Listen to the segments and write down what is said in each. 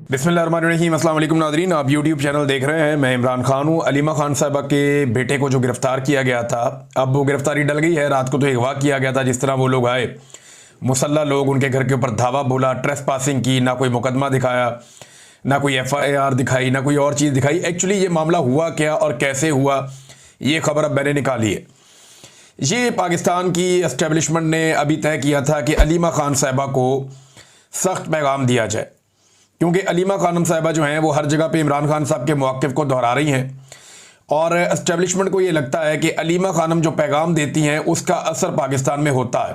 बिस्मिल्लाहिर्रहमानिर्रहीम। अस्सलाम वालेकुम नाज़रीन, आप यूट्यूब चैनल देख रहे हैं। मैं इमरान खान हूँ। अलीमा खान साहबा के बेटे को जो गिरफ़्तार किया गया था, अब वो गिरफ़्तारी डल गई है। रात को तो अगवा किया गया था। जिस तरह वो लोग आए, मुसल्ला लोग उनके घर के ऊपर धावा बोला, ट्रेस पासिंग की, ना कोई मुकदमा दिखाया, ना कोई FIR दिखाई, ना कोई और चीज़ दिखाई। एक्चुअली ये मामला हुआ क्या और कैसे हुआ, ये खबर अब मैंने निकाली है। ये पाकिस्तान की एस्टेब्लिशमेंट ने अभी तय किया था कि अलीमा खान साहबा को सख्त पैगाम दिया जाए, क्योंकि अलीमा खानम साहिबा जो हैं वो हर जगह पे इमरान खान साहब के मौक़िफ़ को दोहरा रही हैं और एस्टेब्लिशमेंट को ये लगता है कि अलीमा खानम जो पैगाम देती हैं उसका असर पाकिस्तान में होता है,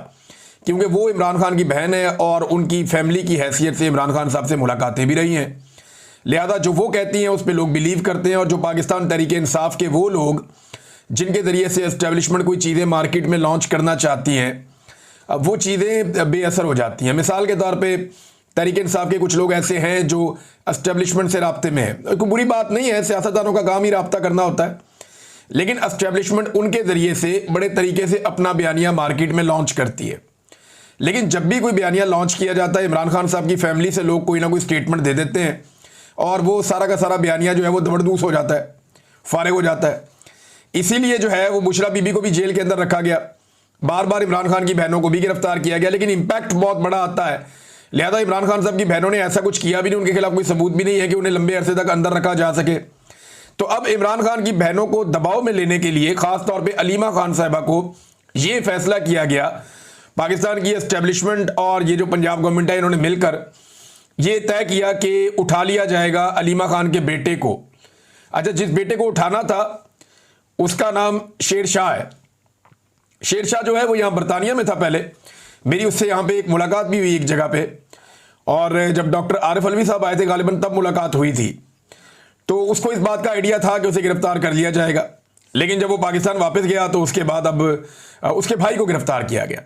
क्योंकि वो इमरान खान की बहन है और उनकी फैमिली की हैसियत से इमरान खान साहब से मुलाकातें भी रही हैं। लिहाजा जो वो कहती हैं उस पर लोग बिलीव करते हैं। और जो पाकिस्तान तहरीक इंसाफ के वो लोग जिनके ज़रिए से एस्टेब्लिशमेंट कोई चीज़ें मार्केट में लॉन्च करना चाहती हैं, अब वो चीज़ें बेअसर हो जाती हैं। मिसाल के तौर पे तहरीक इंसाफ के कुछ लोग ऐसे हैं जो एस्टेब्लिशमेंट से राब्ते में है। कोई बुरी बात नहीं है, सियासतदानों का काम ही राब्ता करना होता है, लेकिन एस्टेब्लिशमेंट उनके ज़रिए से बड़े तरीके से अपना बयानिया मार्केट में लॉन्च करती है। लेकिन जब भी कोई बयानिया लॉन्च किया जाता है, इमरान खान साहब की फैमिली से लोग कोई ना कोई स्टेटमेंट दे देते हैं और वो सारा का सारा बयानिया जो है वो दबड़दूस हो जाता है, फारिग हो जाता है। इसीलिए जो है वो बुशरा बीबी को भी जेल के अंदर रखा गया, बार बार इमरान खान की बहनों को भी गिरफ्तार किया गया, लेकिन इम्पैक्ट बहुत बड़ा आता है। लिहाजा इमरान खान साहब की बहनों ने ऐसा कुछ किया भी नहीं, उनके खिलाफ कोई सबूत भी नहीं है कि उन्हें लंबे अरसे तक अंदर रखा जा सके। तो अब इमरान खान की बहनों को दबाव में लेने के लिए खास तौर पे अलीमा खान साहिबा को ये फैसला किया गया, पाकिस्तान की एस्टेब्लिशमेंट और ये जो पंजाब गवर्नमेंट है, इन्होंने मिलकर ये तय किया कि उठा लिया जाएगा अलीमा खान के बेटे को। अच्छा, जिस बेटे को उठाना था उसका नाम शेर शाह है। शेर शाह जो है वो यहाँ बरतानिया में था पहले। मेरी उससे यहाँ पे एक मुलाकात भी हुई एक जगह पे, और जब डॉक्टर आरिफ अलवी साहब आए थे गालिबन तब मुलाकात हुई थी। तो उसको इस बात का आइडिया था कि उसे गिरफ्तार कर लिया जाएगा, लेकिन जब वो पाकिस्तान वापस गया तो उसके बाद अब उसके भाई को गिरफ्तार किया गया।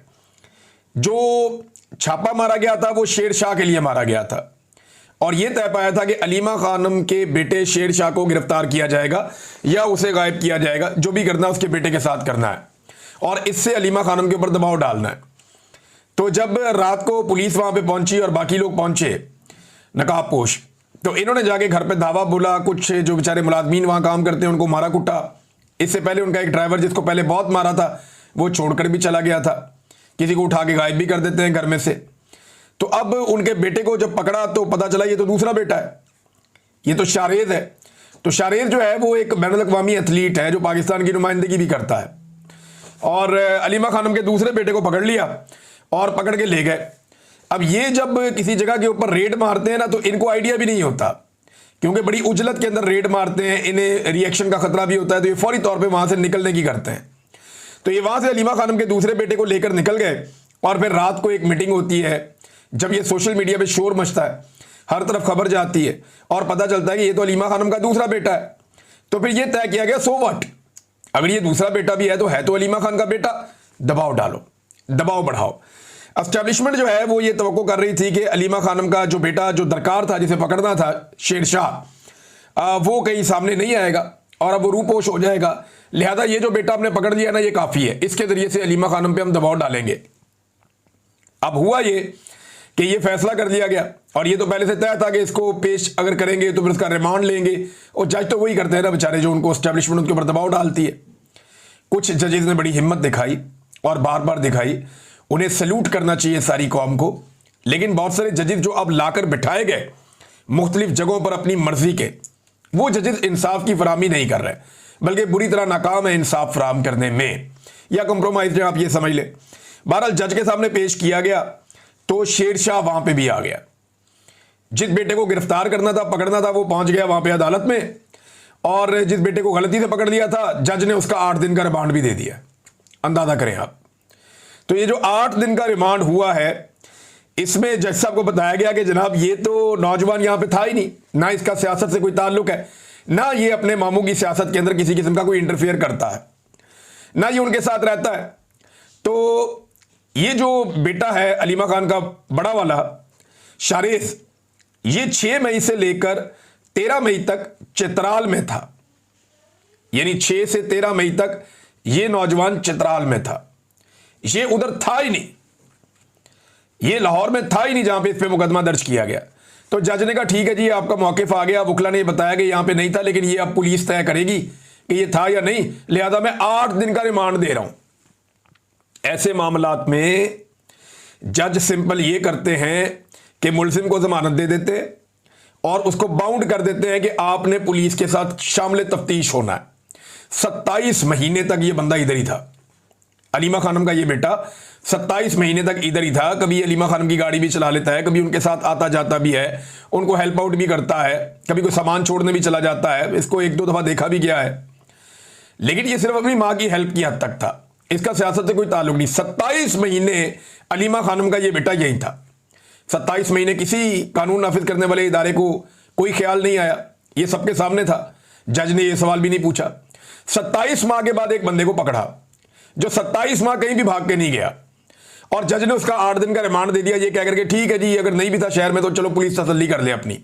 जो छापा मारा गया था वो शेर शाह के लिए मारा गया था और यह तय पाया था कि अलीमा खानम के बेटे शेर शाह को गिरफ्तार किया जाएगा या उसे गायब किया जाएगा। जो भी करना है उसके बेटे के साथ करना है और इससे अलीमा खानम के ऊपर दबाव डालना है। तो जब रात को पुलिस वहां पे पहुंची और बाकी लोग पहुंचे नकाबपोश, तो इन्होंने जाके घर पे धावा बोला। कुछ जो बेचारे मुलाजमीन वहां काम करते हैं उनको मारा कुटा। इससे पहले उनका एक ड्राइवर जिसको पहले बहुत मारा था वो छोड़कर भी चला गया था, किसी को उठा के गायब भी कर देते हैं घर में से। तो अब उनके बेटे को जब पकड़ा तो पता चला ये तो दूसरा बेटा है, ये तो शारेज है। तो शारेज जो है वो एक बैनुल अक़वामी एथलीट है जो पाकिस्तान की नुमाइंदगी भी करता है। और अलीमा खानम के दूसरे बेटे को पकड़ लिया और पकड़ के ले गए। अब ये जब किसी जगह के ऊपर रेड मारते हैं ना, तो इनको आइडिया भी नहीं होता, क्योंकि बड़ी उजलत के अंदर रेड मारते हैं, इन्हें रिएक्शन का खतरा भी होता है, तो ये फौरी तौर पे वहां से निकलने की करते हैं। तो ये वहां से अलीमा खानम के दूसरे बेटे को लेकर निकल गए और फिर रात को एक मीटिंग होती है। जब ये सोशल मीडिया पे शोर मचता है, हर तरफ खबर जाती है और पता चलता है कि ये तो अलीमा खानम का दूसरा बेटा है, तो फिर ये तय किया गया सो व्हाट, अगर ये दूसरा बेटा भी है तो अलीमा खान का बेटा, दबाव डालो, दबाव बढ़ाओ। एस्टेब्लिशमेंट जो है वो ये तवक्को कर रही थी कि अलीमा खानम का जो बेटा जो दरकार था, जिसे पकड़ना था शेर शाह, वो कहीं सामने नहीं आएगा और अब वो रूपोश हो जाएगा। लिहाजा ये जो बेटा हमने पकड़ लिया ना, ये काफ़ी है, इसके ज़रिए से अलीमा खानम पे हम दबाव डालेंगे। अब हुआ ये कि ये फैसला कर लिया गया और ये तो पहले से तय था कि इसको पेश अगर करेंगे तो फिर उसका रिमांड लेंगे, और जज तो वही करते हैं ना बेचारे, जो उनको एस्टेब्लिशमेंट उनके ऊपर दबाव डालती है। कुछ जजेस ने बड़ी हिम्मत दिखाई और बार बार दिखाई, उन्हें सैल्यूट करना चाहिए सारी कौम को। लेकिन बहुत सारे जजेस जो अब लाकर बिठाए गए मुख्तलिफ जगहों पर अपनी मर्जी के, वो जजेस इंसाफ की फराहमी नहीं कर रहे, बल्कि बुरी तरह नाकाम है इंसाफ फराहम करने में, या कंप्रोमाइज आप ये समझ लें। बहरहाल जज के सामने पेश किया गया तो शेर शाह वहां पे भी आ गया। जिस बेटे को गिरफ्तार करना था, पकड़ना था, वो पहुंच गया वहां पे अदालत में, और जिस बेटे को गलती से पकड़ लिया था जज ने उसका 8 दिन का रिमांड भी दे दिया। अंदाजा करें आप। तो ये जो 8 दिन का रिमांड हुआ है, इसमें जज साहब को बताया गया कि जनाब ये तो नौजवान यहां पे था ही नहीं, ना इसका सियासत से कोई ताल्लुक है, ना ये अपने मामू की सियासत के अंदर किसी किस्म का कोई इंटरफेयर करता है, ना ये उनके साथ रहता है। तो ये जो बेटा है अलीमा खान का बड़ा वाला शारेज, ये 6 मई से लेकर 13 मई तक चित्राल में था, यानी 6 से 13 मई तक ये नौजवान चित्राल में था। ये उधर था ही नहीं, ये लाहौर में था ही नहीं जहां पे इस पे मुकदमा दर्ज किया गया। तो जज ने कहा ठीक है जी, आपका मौकिफ आ गया, वकला ने बताया कि यहां पे नहीं था, लेकिन ये अब पुलिस तय करेगी कि ये था या नहीं, लिहाजा मैं 8 दिन का रिमांड दे रहा हूं। ऐसे मामलात में जज सिंपल ये करते हैं कि मुलजिम को जमानत दे देते और उसको बाउंड कर देते हैं कि आपने पुलिस के साथ शामिल तफ्तीश होना है। 27 महीने तक ये बंदा इधर ही था, अलीमा खानम का ये बेटा 27 महीने तक इधर ही था। कभी अलीमा खानम की गाड़ी भी चला लेता है, कभी उनके साथ आता जाता भी है, उनको हेल्प आउट भी करता है, कभी कोई सामान छोड़ने भी चला जाता है। इसको 1-2 दफा देखा भी गया है, लेकिन ये सिर्फ अपनी मां की हेल्प की हद तक था, इसका सियासत से कोई ताल्लुक नहीं। 27 महीने अलीमा खानम का ये बेटा यही था। 27 महीने किसी कानून नाफिज करने वाले इदारे को कोई ख्याल नहीं आया, ये सबके सामने था। जज ने ये सवाल भी नहीं पूछा। 27 माह के बाद एक बंदे को पकड़ा जो 27 माह कहीं भी भाग के नहीं गया, और जज ने उसका 8 दिन का रिमांड दे दिया, ये कह करके ठीक है जी, अगर नहीं भी था शहर में तो चलो पुलिस तसल्ली कर ले, अपनी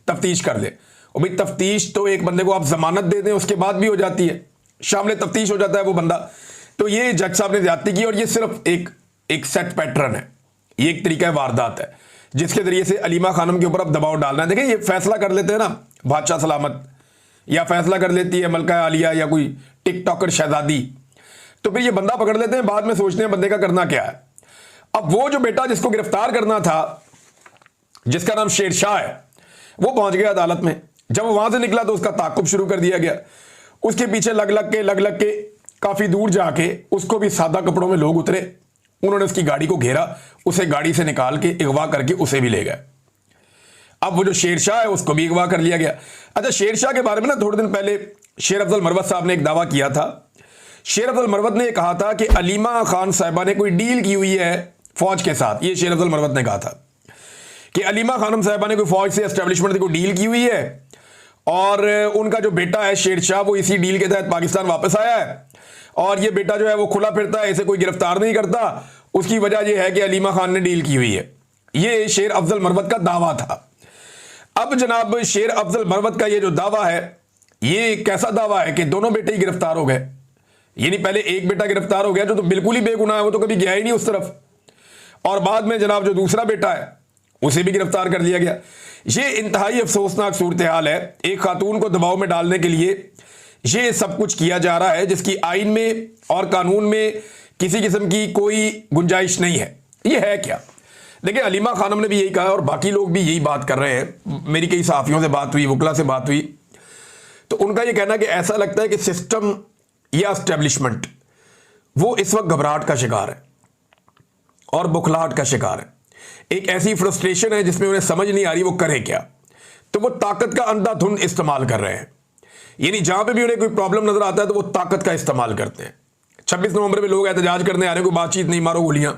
तफ्तीश कर ले। और भाई तफ्तीश तो एक बंदे को आप जमानत दे दें उसके बाद भी हो जाती है, शामिल तफ्तीश हो जाता है वो बंदा। तो ये जज साहब ने ज्यादती की, और ये सिर्फ एक सेट पैटर्न है, ये एक तरीका वारदात है जिसके जरिए से अलीमा खानम के ऊपर अब दबाव डालना है। देखें, ये फैसला कर लेते हैं ना बादशाह सलामत, या फैसला कर लेती है मलका आलिया या कोई टिकटॉकर शहजादी, तो फिर ये बंदा पकड़ लेते हैं, बाद में सोचते हैं बंदे का करना क्या है। अब वो जो बेटा जिसको गिरफ्तार करना था, जिसका नाम शेरशाह है, वो पहुंच गया अदालत में। जब वो वहां से निकला तो उसका ताकुब शुरू कर दिया गया, उसके पीछे लग लग के काफी दूर जाके उसको भी सादा कपड़ों में लोग उतरे, उन्होंने उसकी गाड़ी को घेरा, उसे गाड़ी से निकाल के अगवा करके उसे भी ले गए। अब वो जो शेरशाह है उसको भी अगवा कर लिया गया। अच्छा, शेरशाह के बारे में ना थोड़े दिन पहले शेर अफजल मरवत साहब ने एक दावा किया था। शेर अफजल मरवत ने कहा था कि अलीमा खान साहिबा ने कोई डील की हुई है फौज के साथ। ये शेर अफजल मरवत ने कहा था कि अलीमा खानम साहिबा ने कोई फौज से एस्टेब्लिशमेंट को डील की हुई है, और उनका जो बेटा है शेरशाह वो इसी डील के तहत पाकिस्तान वापस आया है, और ये बेटा जो है वो खुला फिरता है, इसे कोई गिरफ्तार नहीं करता। उसकी वजह यह है कि अलीमा खान ने डील की हुई है। ये शेर अफजल मरवत का दावा था। अब जनाब शेर अफजल मरवत का ये जो दावा है, ये कैसा दावा है कि दोनों बेटे ही गिरफ्तार हो गए। यानी पहले एक बेटा गिरफ्तार हो गया जो तो बिल्कुल ही बेगुनाह है, वो तो कभी गया ही नहीं उस तरफ, और बाद में जनाब जो दूसरा बेटा है उसे भी गिरफ्तार कर लिया गया। ये इंतहाई अफसोसनाक सूरत हाल है। एक खातून को दबाव में डालने के लिए ये सब कुछ किया जा रहा है जिसकी आइन में और कानून में किसी किस्म की कोई गुंजाइश नहीं है। ये है क्या? देखिए, अलीमा खानम ने भी यही कहा और बाकी लोग भी यही बात कर रहे हैं। मेरी कई सहाफ़ियों से बात हुई, वकला से बात हुई, तो उनका ये कहना कि ऐसा लगता है कि सिस्टम या एस्टेब्लिशमेंट वो इस वक्त घबराहट का शिकार है और बुखलाहट का शिकार है। एक ऐसी फ्रस्ट्रेशन है जिसमें उन्हें समझ नहीं आ रही वो करे क्या, तो वो ताकत का अंधाधुंध इस्तेमाल कर रहे हैं। यानी जहां पे भी उन्हें कोई प्रॉब्लम नजर आता है तो वो ताकत का इस्तेमाल करते हैं। 26 नवंबर में लोग एहतजाज करने आ रहे हैं, कोई बातचीत नहीं, मारो गोलियां।